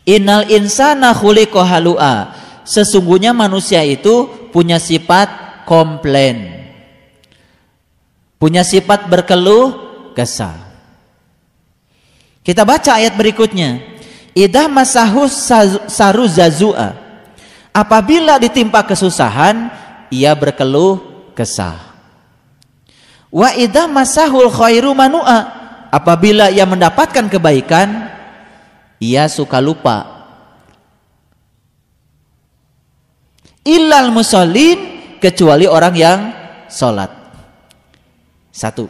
Innal insana khuliqa halu'a. Sesungguhnya manusia itu punya sifat komplain. Punya sifat berkeluh kesah. Kita baca ayat berikutnya. Idza masahu saru zazua. Apabila ditimpa kesusahan, ia berkeluh kesah. Wa idza masahul khairu manu'a. Apabila ia mendapatkan kebaikan, ia suka lupa. Illal musallin, kecuali orang yang salat. 1.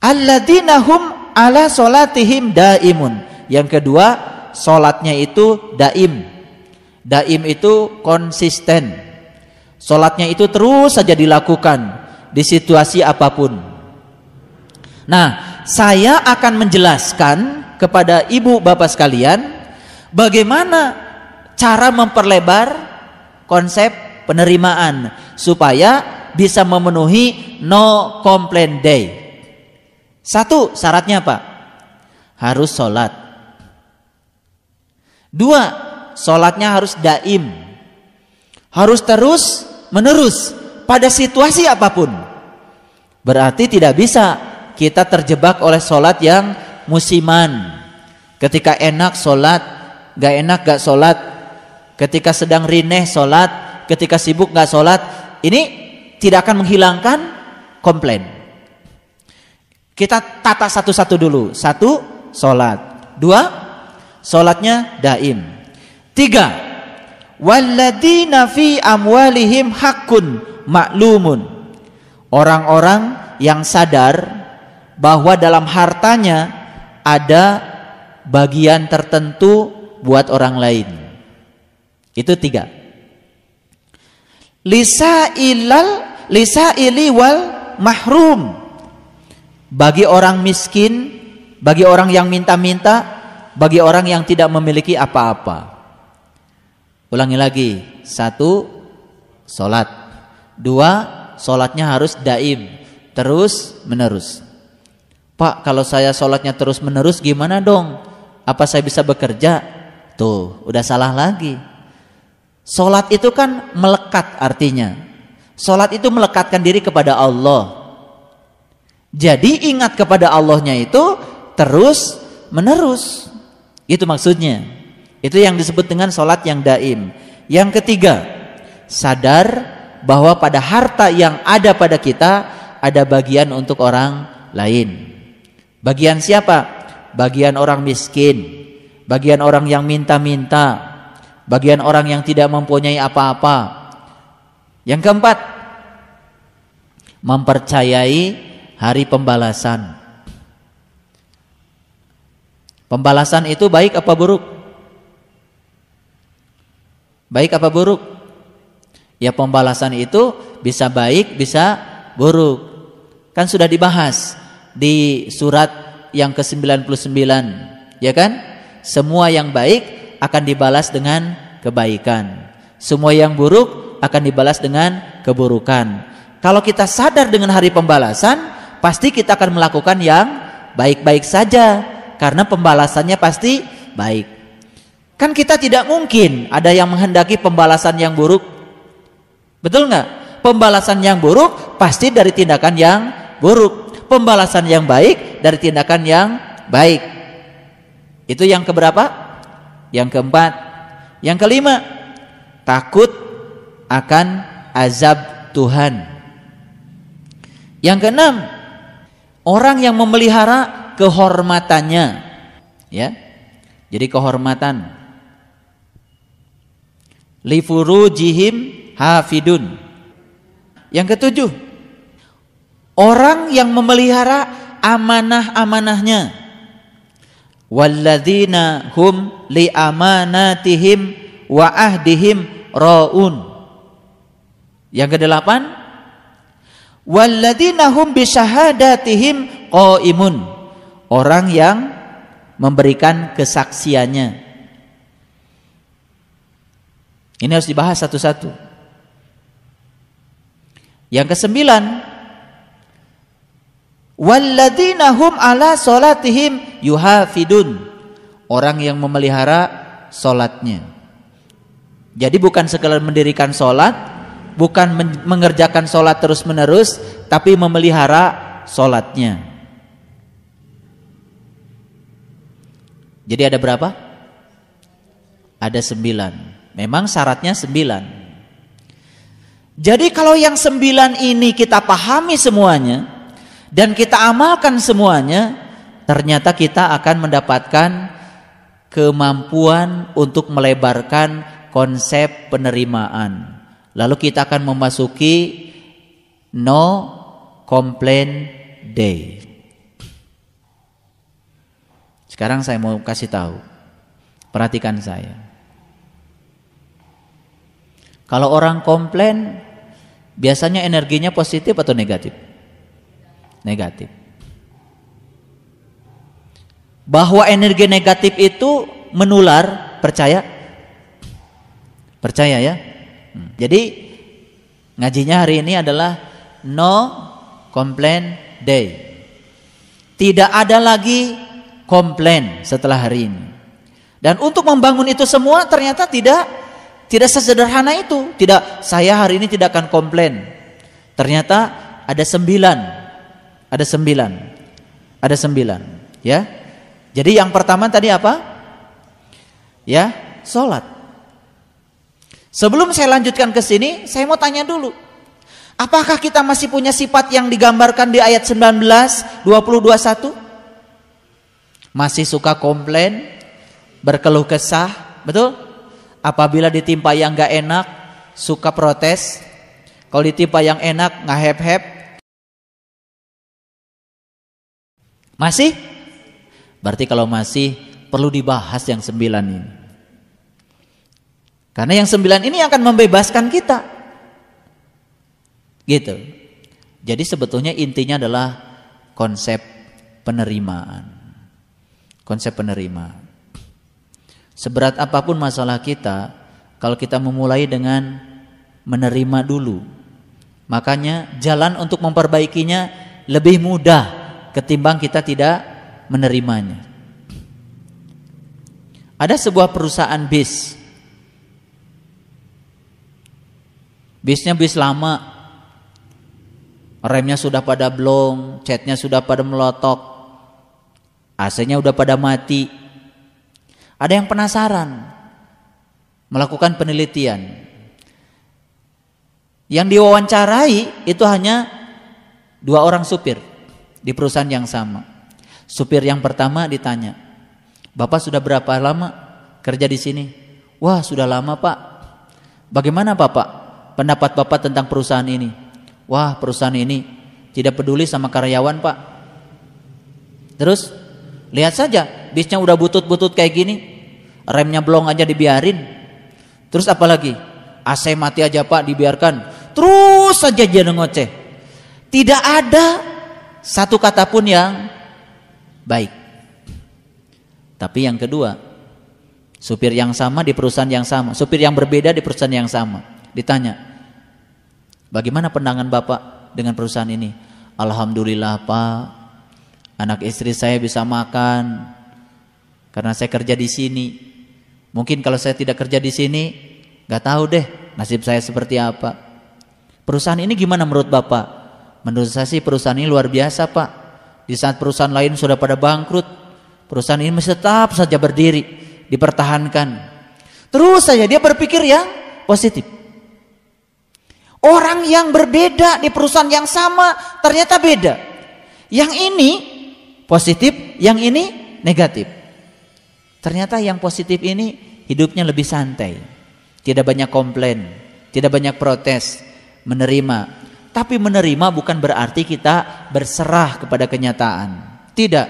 Alladzina hum ala salatihim daimun. Yang kedua, salatnya itu daim. Daim itu konsisten. Salatnya itu terus saja dilakukan di situasi apapun. Nah, saya akan menjelaskan kepada ibu bapak sekalian bagaimana cara memperlebar konsep penerimaan supaya bisa memenuhi no complaint day. 1, syaratnya apa? Harus sholat. 2, sholatnya harus daim. Harus terus menerus pada situasi apapun. Berarti tidak bisa kita terjebak oleh sholat yang musiman. Ketika enak sholat, gak enak gak sholat. Ketika sedang rineh sholat, ketika sibuk gak sholat. Ini tidak akan menghilangkan komplain. Kita tata satu-satu dulu. 1, sholat. 2, sholatnya daim. 3, walladzina fi amwalihim haqqun ma'lumun. Orang-orang yang sadar bahwa dalam hartanya ada bagian tertentu buat orang lain. Itu 3. Lisaili wal mahrum. Bagi orang miskin, bagi orang yang minta-minta, bagi orang yang tidak memiliki apa-apa. Ulangi lagi. 1, sholat. 2, sholatnya harus daim, terus menerus. Pak, kalau saya sholatnya terus menerus gimana dong? Apa saya bisa bekerja? Tuh, udah salah lagi. Sholat itu kan melekat artinya. Sholat itu melekatkan diri kepada Allah. Jadi ingat kepada Allahnya itu terus menerus. Itu maksudnya. Itu yang disebut dengan sholat yang daim. Yang ketiga, sadar bahwa pada harta yang ada pada kita ada bagian untuk orang lain. Bagian siapa? Bagian orang miskin, bagian orang yang minta-minta, bagian orang yang tidak mempunyai apa-apa. Yang keempat, mempercayai hari pembalasan. Pembalasan itu baik apa buruk? Baik apa buruk? Ya, pembalasan itu bisa baik, bisa buruk. Kan sudah dibahas di surat yang ke-99, ya kan? Semua yang baik akan dibalas dengan kebaikan. Semua yang buruk akan dibalas dengan keburukan. Kalau kita sadar dengan hari pembalasan, pasti kita akan melakukan yang baik-baik saja, karena pembalasannya pasti baik. Kan kita tidak mungkin ada yang menghendaki pembalasan yang buruk. Betul nggak? Pembalasan yang buruk pasti dari tindakan yang buruk. Pembalasan yang baik dari tindakan yang baik. Itu yang keberapa? Yang keempat. Yang kelima, takut akan azab Tuhan. Yang keenam, orang yang memelihara kehormatannya, ya. Jadi kehormatan. Li furujihim hafidun. Yang ketujuh, orang yang memelihara amanah-amanahnya. Walladzina hum li amanatihim wa ahdihim raun. Yang kedelapan, walladzina hum bi syahadatihim qaimun. Orang yang memberikan kesaksiannya. Ini harus dibahas satu-satu. Yang kesembilan, walladzina hum ala salatihim yuhafidun. orang yang memelihara sholatnya. Jadi bukan sekadar mendirikan sholat, bukan mengerjakan sholat terus menerus, tapi memelihara sholatnya. Jadi ada berapa? Ada 9. Memang syaratnya 9. Jadi kalau yang 9 ini kita pahami semuanya dan kita amalkan semuanya, ternyata kita akan mendapatkan kemampuan untuk melebarkan konsep penerimaan. Lalu kita akan memasuki no complaint day. Sekarang saya mau kasih tahu. Perhatikan saya. Kalau orang komplain, biasanya energinya positif atau negatif? Negatif. Bahwa energi negatif itu menular, percaya? Percaya ya? Jadi ngajinya hari ini adalah no complaint day. Tidak ada lagi komplain setelah hari ini. Dan untuk membangun itu semua ternyata tidak sesederhana itu. Tidak, saya hari ini tidak akan komplain. Ternyata ada 9. Ada 9. Ada 9, ya. Jadi yang pertama tadi apa? Ya, sholat. Sebelum saya lanjutkan ke sini, saya mau tanya dulu. Apakah kita masih punya sifat yang digambarkan di ayat 19, 20, 21? Masih suka komplain, berkeluh kesah, betul? Apabila ditimpa yang gak enak, suka protes. Kalau ditimpa yang enak, ngahep-hep. Masih? Berarti kalau masih, perlu dibahas yang 9 ini. Karena yang 9 ini akan membebaskan kita. Gitu. Jadi sebetulnya intinya adalah konsep penerimaan. Konsep penerimaan. Seberat apapun masalah kita, kalau kita memulai dengan menerima dulu, makanya jalan untuk memperbaikinya lebih mudah ketimbang kita tidak menerimanya. Ada sebuah perusahaan bis. Bisnya bis lama, remnya sudah pada blong, catnya sudah pada melotok, AC-nya udah pada mati. Ada yang penasaran, melakukan penelitian. Yang diwawancarai itu hanya 2 orang supir di perusahaan yang sama. Supir yang pertama ditanya, "Bapak sudah berapa lama kerja di sini?" "Wah, sudah lama, Pak." "Bagaimana Bapak pendapat Bapak tentang perusahaan ini?" "Wah, perusahaan ini tidak peduli sama karyawan, Pak." "Terus lihat saja, bisnya udah butut-butut kayak gini, remnya blong aja dibiarin. Terus apa lagi? AC mati aja Pak, dibiarkan. Terus saja dia ngoceh. Tidak ada satu kata pun yang baik." Tapi yang kedua, supir yang sama di perusahaan yang sama, supir yang berbeda di perusahaan yang sama, ditanya, "Bagaimana pandangan Bapak dengan perusahaan ini?" "Alhamdulillah Pak, anak istri saya bisa makan karena saya kerja di sini. Mungkin kalau saya tidak kerja di sini, nggak tahu deh nasib saya seperti apa." "Perusahaan ini gimana menurut Bapak?" "Menurut saya sih perusahaan ini luar biasa Pak. Di saat perusahaan lain sudah pada bangkrut, perusahaan ini masih tetap saja berdiri, dipertahankan." Terus saja dia berpikir yang positif. Orang yang berbeda di perusahaan yang sama ternyata beda. Yang ini positif, yang ini negatif. Ternyata yang positif ini hidupnya lebih santai, tidak banyak komplain, tidak banyak protes, menerima. Tapi menerima bukan berarti kita berserah kepada kenyataan. Tidak.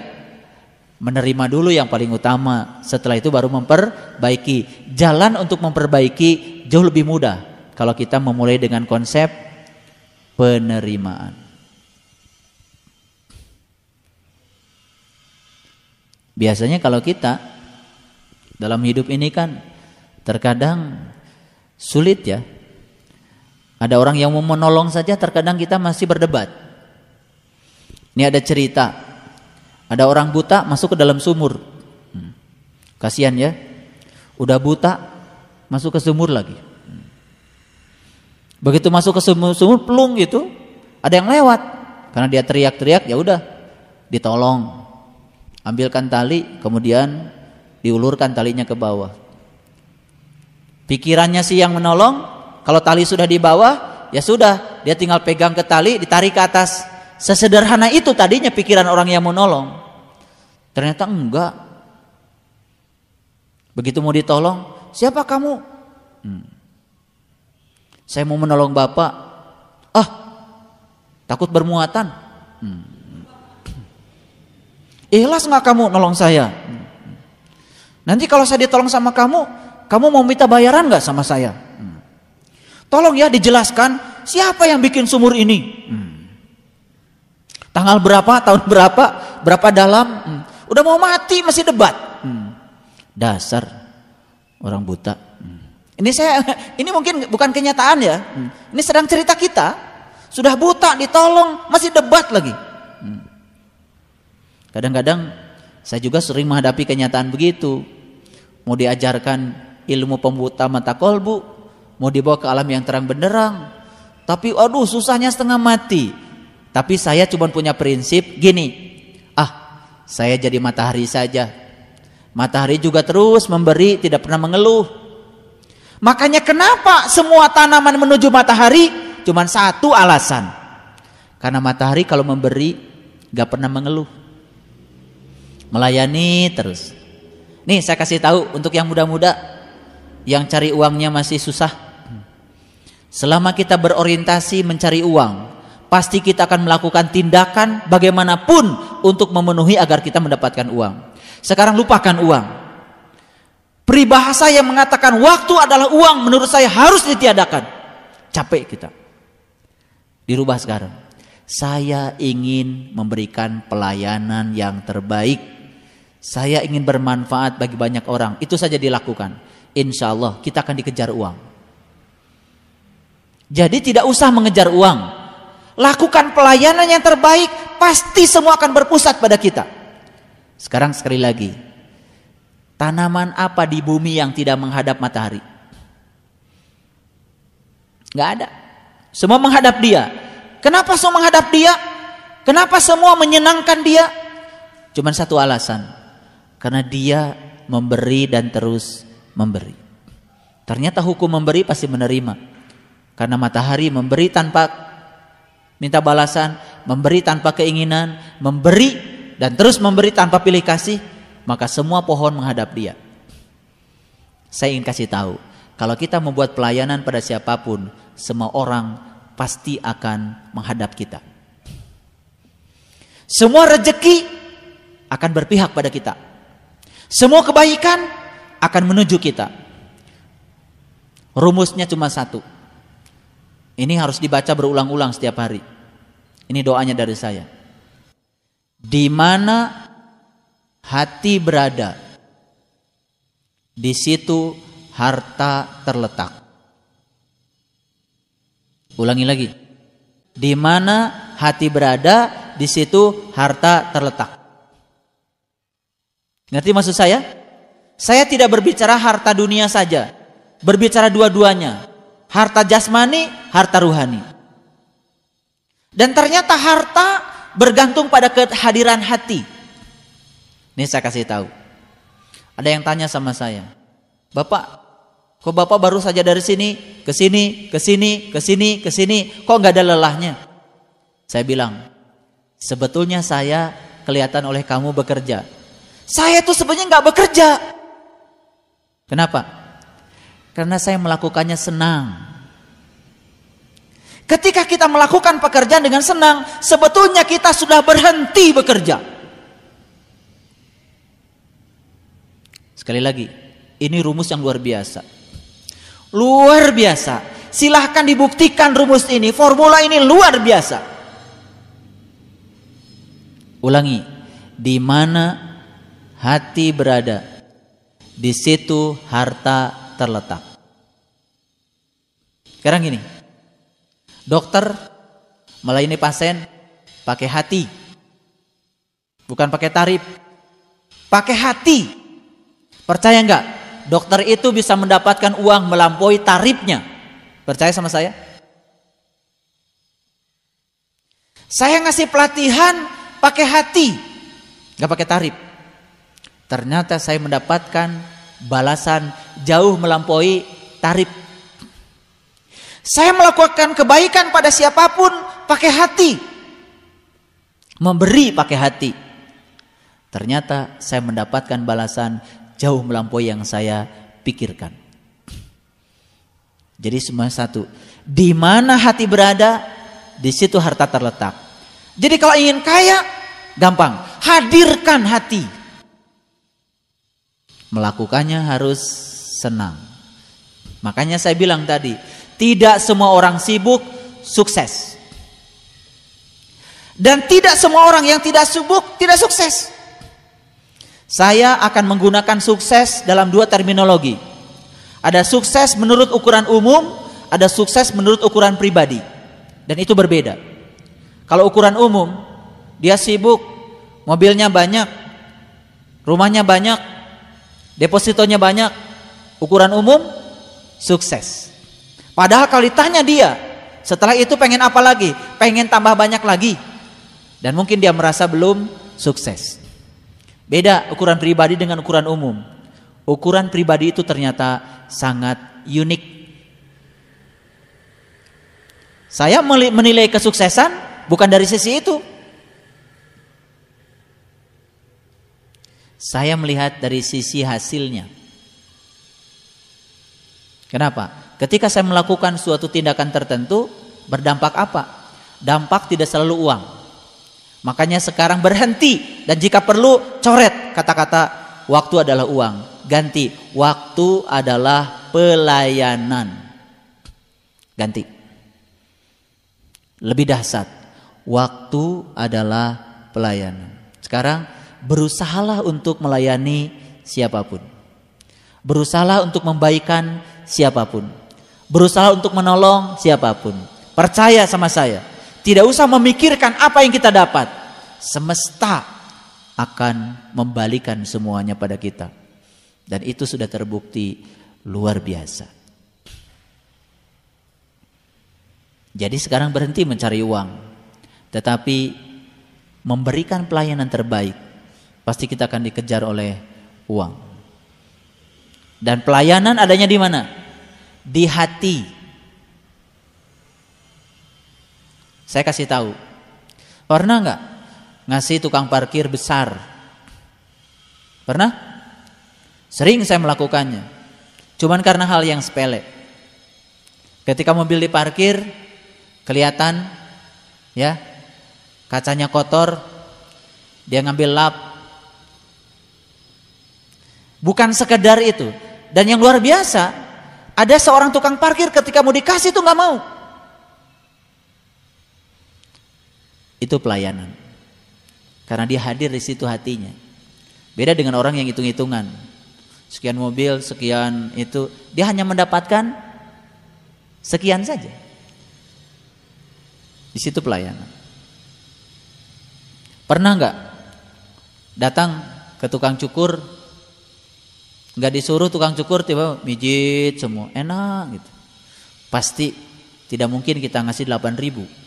Menerima dulu yang paling utama, setelah itu baru memperbaiki. Jalan untuk memperbaiki jauh lebih mudah kalau kita memulai dengan konsep penerimaan. Biasanya kalau kita dalam hidup ini kan terkadang sulit ya. Ada orang yang mau menolong saja terkadang kita masih berdebat. Ini ada cerita, ada orang buta masuk ke dalam sumur. Kasihan ya, udah buta masuk ke sumur lagi. Begitu masuk ke sumur pelung gitu, ada yang lewat. Karena dia teriak-teriak, ya udah ditolong. Ambilkan tali, kemudian diulurkan talinya ke bawah. Pikirannya sih yang menolong, kalau tali sudah di bawah, ya sudah, dia tinggal pegang ke tali, ditarik ke atas. Sesederhana itu tadinya pikiran orang yang menolong. Ternyata enggak. Begitu mau ditolong, siapa kamu? Saya mau menolong bapak. Ah, takut bermuatan. Ikhlas nggak kamu nolong saya? Nanti kalau saya ditolong sama kamu mau minta bayaran nggak sama saya? Tolong ya dijelaskan siapa yang bikin sumur ini? Tanggal berapa, tahun berapa dalam? Udah mau mati masih debat. Dasar orang buta. Ini mungkin bukan kenyataan ya. Ini sedang cerita kita. Sudah buta ditolong masih debat lagi. Kadang-kadang saya juga sering menghadapi kenyataan begitu. Mau diajarkan ilmu pembuta mata kolbu, mau dibawa ke alam yang terang benderang, tapi aduh susahnya setengah mati. Tapi saya cuma punya prinsip gini, saya jadi matahari saja. Matahari juga terus memberi, tidak pernah mengeluh. Makanya kenapa semua tanaman menuju matahari? Cuma satu alasan, karena matahari kalau memberi gak pernah mengeluh, melayani terus. Nih saya kasih tahu untuk yang muda-muda yang cari uangnya masih susah. Selama kita berorientasi mencari uang, pasti kita akan melakukan tindakan bagaimanapun untuk memenuhi agar kita mendapatkan uang. Sekarang lupakan uang. Peribahasa yang mengatakan waktu adalah uang menurut saya harus ditiadakan. Capek kita. Dirubah sekarang. Saya ingin memberikan pelayanan yang terbaik. Saya ingin bermanfaat bagi banyak orang. Itu saja dilakukan. Insya Allah kita akan dikejar uang. Jadi tidak usah mengejar uang. Lakukan pelayanan yang terbaik, pasti semua akan berpusat pada kita. Sekarang sekali lagi, tanaman apa di bumi yang tidak menghadap matahari? Gak ada. Semua menghadap dia. Kenapa semua menghadap dia? Kenapa semua menyenangkan dia? Cuman satu alasan. Karena dia memberi dan terus memberi. Ternyata hukum memberi pasti menerima. Karena matahari memberi tanpa minta balasan, memberi tanpa keinginan, memberi dan terus memberi tanpa pilih kasih, maka semua pohon menghadap dia. Saya ingin kasih tahu, kalau kita membuat pelayanan pada siapapun, semua orang pasti akan menghadap kita. Semua rezeki akan berpihak pada kita. Semua kebaikan akan menuju kita. Rumusnya cuma satu. Ini harus dibaca berulang-ulang setiap hari. Ini doanya dari saya. Di mana hati berada, di situ harta terletak. Ulangi lagi. Di mana hati berada, di situ harta terletak. Ngerti maksud saya? Saya tidak berbicara harta dunia saja, berbicara dua-duanya. Harta jasmani, harta ruhani. Dan ternyata harta bergantung pada kehadiran hati. Ini saya kasih tahu. Ada yang tanya sama saya, Bapak, kok Bapak baru saja dari sini, ke sini, ke sini, ke sini, ke sini, kok nggak ada lelahnya? Saya bilang, sebetulnya saya kelihatan oleh kamu bekerja. Saya tuh sebenarnya nggak bekerja. Kenapa? Karena saya melakukannya senang. Ketika kita melakukan pekerjaan dengan senang, sebetulnya kita sudah berhenti bekerja. Sekali lagi, ini rumus yang luar biasa. Luar biasa. Silahkan dibuktikan rumus ini, formula ini luar biasa. Ulangi, di mana hati berada, di situ harta terletak. Sekarang gini, dokter melayani pasien pakai hati, bukan pakai tarif, pakai hati. Percaya nggak? Dokter itu bisa mendapatkan uang melampaui tarifnya. Percaya sama saya? Saya ngasih pelatihan pakai hati, nggak pakai tarif. Ternyata saya mendapatkan balasan jauh melampaui tarif. Saya melakukan kebaikan pada siapapun pakai hati, memberi pakai hati. Ternyata saya mendapatkan balasan jauh melampaui yang saya pikirkan. Jadi semua satu. Di mana hati berada, di situ harta terletak. Jadi kalau ingin kaya, gampang. Hadirkan hati. Melakukannya harus senang. Makanya saya bilang tadi, tidak semua orang sibuk sukses. Dan tidak semua orang yang tidak sibuk tidak sukses. Saya akan menggunakan sukses dalam dua terminologi. Ada sukses menurut ukuran umum, ada sukses menurut ukuran pribadi. Dan itu berbeda. Kalau ukuran umum, dia sibuk, mobilnya banyak, rumahnya banyak, depositonya banyak. Ukuran umum, sukses. Padahal kalau ditanya dia, setelah itu pengen apa lagi? Pengen tambah banyak lagi. Dan mungkin dia merasa belum sukses. Beda ukuran pribadi dengan ukuran umum. Ukuran pribadi itu ternyata sangat unik. Saya menilai kesuksesan bukan dari sisi itu. Saya melihat dari sisi hasilnya. Kenapa? Ketika saya melakukan suatu tindakan tertentu, berdampak apa? Dampak tidak selalu uang. Makanya sekarang berhenti, dan jika perlu coret kata-kata waktu adalah uang. Ganti, waktu adalah pelayanan. Ganti. Lebih dahsyat, waktu adalah pelayanan. Sekarang berusahalah untuk melayani siapapun. Berusahalah untuk membaikan siapapun. Berusaha untuk menolong siapapun. Percaya sama saya, tidak usah memikirkan apa yang kita dapat. Semesta akan membalikan semuanya pada kita. Dan itu sudah terbukti luar biasa. Jadi sekarang berhenti mencari uang, tetapi memberikan pelayanan terbaik. Pasti kita akan dikejar oleh uang. Dan pelayanan adanya di mana? Di hati. Saya kasih tahu. Pernah nggak ngasih tukang parkir besar? Pernah? Sering saya melakukannya. Cuman karena hal yang sepele. Ketika mobil diparkir, kelihatan ya, kacanya kotor, dia ngambil lap. Bukan sekedar itu. Dan yang luar biasa, ada seorang tukang parkir ketika mau dikasih itu nggak mau. Itu pelayanan. Karena dia hadir di situ hatinya. Beda dengan orang yang hitung-hitungan. Sekian mobil, sekian itu, dia hanya mendapatkan sekian saja. Di situ pelayanan. Pernah nggak datang ke tukang cukur, nggak disuruh tukang cukur tiba mijit semua, enak gitu. Pasti tidak mungkin kita ngasih 8.000.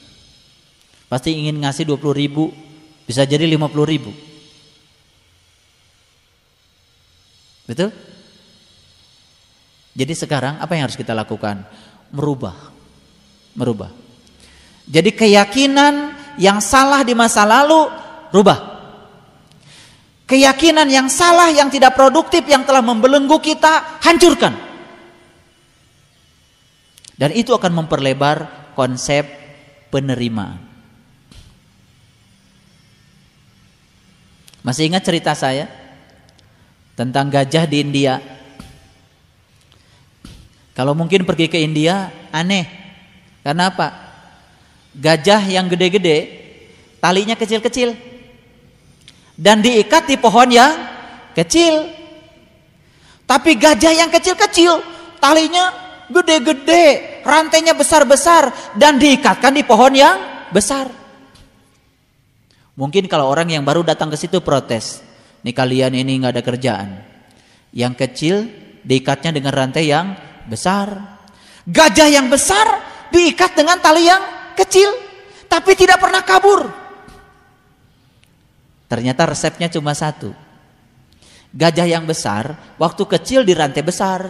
Pasti ingin ngasih 20.000, bisa jadi 50.000. Betul? Jadi sekarang apa yang harus kita lakukan? Merubah. Jadi keyakinan yang salah di masa lalu, rubah. Keyakinan yang salah, yang tidak produktif, yang telah membelenggu kita, hancurkan. Dan itu akan memperlebar konsep penerimaan. Masih ingat cerita saya tentang gajah di India? Kalau mungkin pergi ke India, aneh. Karena apa? Gajah yang gede-gede, talinya kecil-kecil. Dan diikat di pohon yang kecil. Tapi gajah yang kecil-kecil, talinya gede-gede, rantainya besar-besar, dan diikatkan di pohon yang besar. Mungkin kalau orang yang baru datang ke situ protes, nih kalian ini nggak ada kerjaan, Yang kecil diikatnya dengan rantai yang besar. Gajah yang besar diikat dengan tali yang kecil, tapi tidak pernah kabur. Ternyata resepnya cuma satu. Gajah yang besar waktu kecil dirantai besar,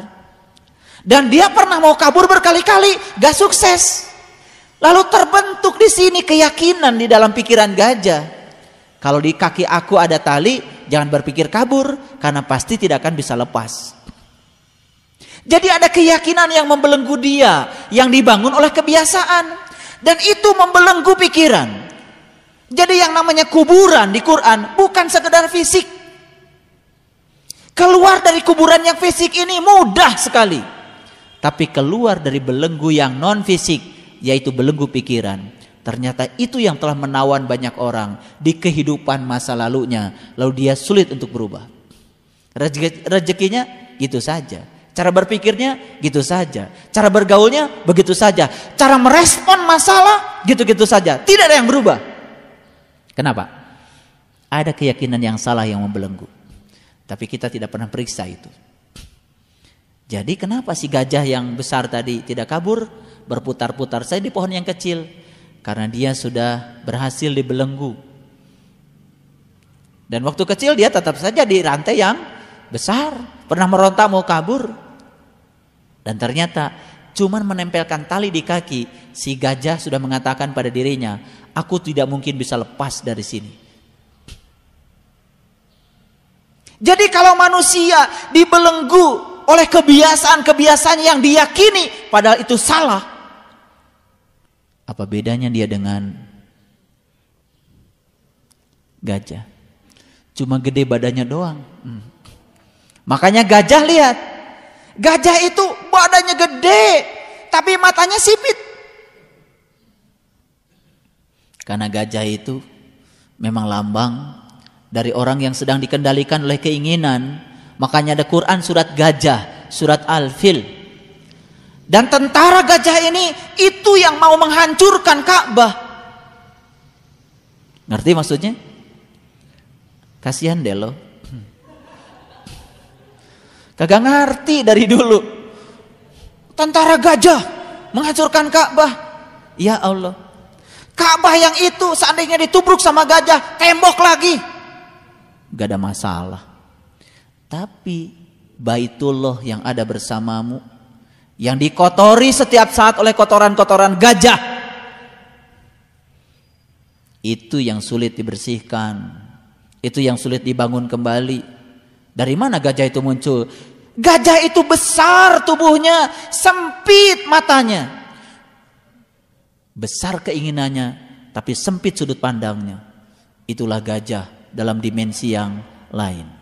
dan dia pernah mau kabur berkali-kali, gak sukses. Lalu terbentuk di sini keyakinan di dalam pikiran gajah, kalau di kaki aku ada tali, jangan berpikir kabur, karena pasti tidak akan bisa lepas. Jadi ada keyakinan yang membelenggu dia, yang dibangun oleh kebiasaan, dan itu membelenggu pikiran. Jadi yang namanya kuburan di Quran bukan sekedar fisik. Keluar dari kuburan yang fisik ini mudah sekali, tapi keluar dari belenggu yang non fisik, yaitu belenggu pikiran. Ternyata itu yang telah menawan banyak orang di kehidupan masa lalunya, lalu dia sulit untuk berubah. Rezekinya gitu saja, cara berpikirnya gitu saja, cara bergaulnya begitu saja, cara merespon masalah gitu-gitu saja, tidak ada yang berubah. Kenapa? Ada keyakinan yang salah yang membelenggu, tapi kita tidak pernah periksa itu. Jadi kenapa si gajah yang besar tadi tidak kabur, berputar-putar saja di pohon yang kecil? Karena dia sudah berhasil dibelenggu. Dan waktu kecil dia tetap saja di rantai yang besar, pernah meronta mau kabur. Dan ternyata cuman menempelkan tali di kaki, si gajah sudah mengatakan pada dirinya, aku tidak mungkin bisa lepas dari sini. Jadi kalau manusia dibelenggu oleh kebiasaan-kebiasaan yang diyakini padahal itu salah, apa bedanya dia dengan gajah? Cuma gede badannya doang. Makanya gajah, lihat, gajah itu badannya gede tapi matanya sipit. Karena gajah itu memang lambang dari orang yang sedang dikendalikan oleh keinginan. Makanya ada Quran surat gajah, surat Al-Fil. Dan tentara gajah ini itu yang mau menghancurkan Ka'bah. Ngerti maksudnya? Kasihan deh lo. Kagak ngerti dari dulu. Tentara gajah menghancurkan Ka'bah. Ya Allah. Ka'bah yang itu seandainya ditubruk sama gajah, tembok lagi, gak ada masalah. Tapi Baitullah yang ada bersamamu, yang dikotori setiap saat oleh kotoran-kotoran gajah, itu yang sulit dibersihkan, itu yang sulit dibangun kembali. Dari mana gajah itu muncul? Gajah itu besar tubuhnya, sempit matanya, besar keinginannya, tapi sempit sudut pandangnya. Itulah gajah dalam dimensi yang lain.